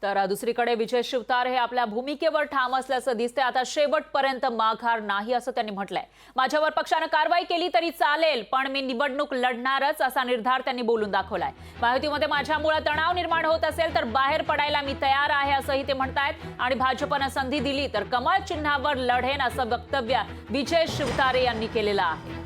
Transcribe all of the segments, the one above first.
तर दुसरीकडे विजय शिवतारे हे आपल्या भूमिकेवर ठाम असल्याचं दिसते। आता शेवटपर्यंत माघार नाही असं त्यांनी म्हटलंय। माझ्यावर पक्षाने कारवाई केली तरी चालेल, पण मी निवडणूक लढणारच असा निर्धार त्यांनी बोलून दाखवलाय। महायुतीमध्ये माझ्यामुळे तणाव निर्माण होत असेल तर बाहेर पडायला मी तयार आहे असंही ते म्हणतायत। आणि भाजपने संधी दिली तर कमळ चिन्हावर लढेन असं वक्तव्य विजय शिवतारे यांनी केलेलं आहे।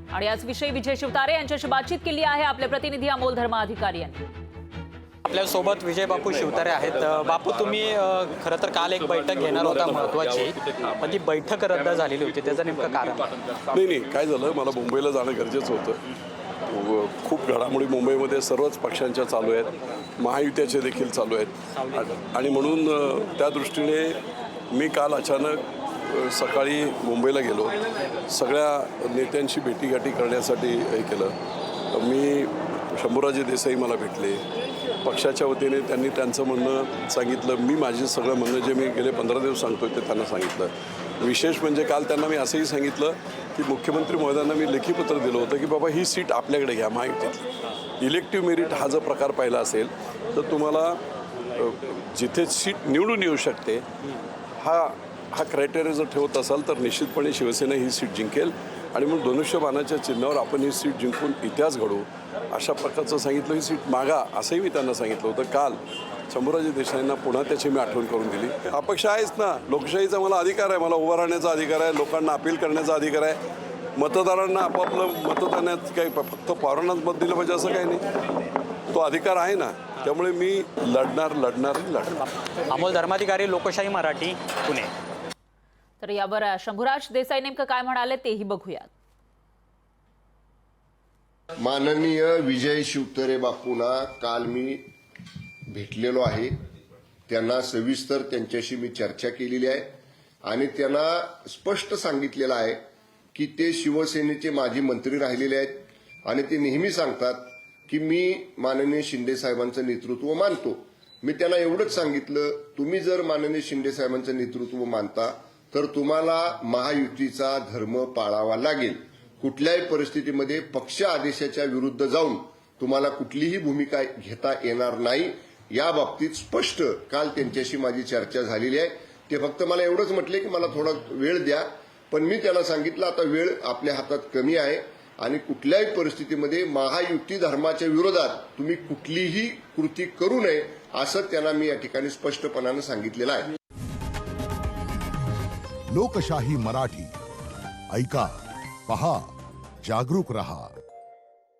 आणि याच विषयी विजय शिवतारे यांच्याशी बातचीत केली आहे आपले प्रतिनिधी अमोल धर्माधिकारी यांनी। आपल्या सोबत विजय बापू शिवतारे आहेत। बापू, तुम्ही खरं तर काल एक बैठक घेणार होता महत्त्वाची, पण ती बैठक रद्द झालेली होती, त्याचं नेमकं कारण? नाही, काय झालं, मला मुंबईला जाणं गरजेचं होतं। खूप घडामोडी मुंबईमध्ये सर्वच पक्षांच्या चालू आहेत, महायुतीचे देखील चालू आहेत आणि म्हणून त्या दृष्टीने मी काल अचानक सकाळी मुंबईला गेलो। सगळ्या नेत्यांशी भेटीगाठी करण्यासाठी हे केलं। मी शंभूराजे देसाई मला भेटले, पक्षाच्या वतीने त्यांनी त्यांचं म्हणणं सांगितलं, मी माझे सगळं म्हणणं जे मी गेले 15 दिवस सांगतोय ते त्यांना सांगितलं। विशेष म्हणजे काल त्यांना मी असंही सांगितलं की मुख्यमंत्री महोदयांना मी लेखी पत्र दिलं होतं की बाबा ही सीट आपल्याकडे घ्या महायुतीतली। इलेक्टिव्ह मेरिट हा जर प्रकार पाहिला असेल तर तुम्हाला जिथे सीट निवडून येऊ शकते हा क्रायटेरिया जर ठेवत असाल तर निश्चितपणे शिवसेना ही सीट जिंकेल आणि मग धनुष्यबाणाच्या चिन्हावर आपण ही सीट जिंकून इतिहास घडवू अशा प्रकारचं सांगितलं। ही सीट मागा असंही मी त्यांना सांगितलं होतं। काल शंभूराजे देसाईंना पुन्हा त्याची मी आठवण करून दिली। अपक्ष आहेच ना, लोकशाहीचा मला अधिकार आहे, मला उभा राहण्याचा अधिकार आहे, लोकांना अपील करण्याचा अधिकार आहे, मतदारांना आपापलं मतदानात काही फक्त पौराणात मत दिलं पाहिजे असं काही नाही, तो अधिकार आहे ना। त्यामुळे मी लढणार। अमोल धर्माधिकारी, लोकशाही मराठी, पुणे। तर यावर शंभूराज देसाई नेमकं काय म्हणाले तेही बघूयात। माननीय विजय शिवतारे बापूंना काल मी भेटलेलो आहे। त्यांना सविस्तर त्यांच्याशी मी चर्चा केलेली आहे आणि त्यांना स्पष्ट सांगितलेलं आहे की ते शिवसेनेचे माजी मंत्री राहिलेले आहेत आणि ते नेहमी सांगतात की मी माननीय शिंदे साहेबांचं नेतृत्व मानतो। मी त्यांना एवढंच सांगितलं, तुम्ही जर माननीय शिंदे साहेबांचं नेतृत्व मानता तर तुम्हाला महायुतीचा धर्म पाळावा लागेल। कुठल्याही परिस्थितीमध्ये पक्ष आदेशाच्या विरुद्ध जाऊन तुम्हाला कुठलीही भूमिका घेता येणार नाही। या बाबतीत स्पष्ट काल त्यांच्याशी माझी चर्चा झालेली आहे। ते फक्त मला एवढंच म्हटले की मला थोडा वेळ द्या, पण मी त्यांना सांगितलं आता वेळ आपल्या हातात कमी आहे आणि कुठल्याही परिस्थितीमध्ये महायुती धर्माच्या विरोधात तुम्ही कुठलीही कृती करू नये असं त्यांना मी या ठिकाणी स्पष्टपणाने सांगितलेलं आहे। लोकशाही मराठी ऐका, पहा, जागरूक रहा।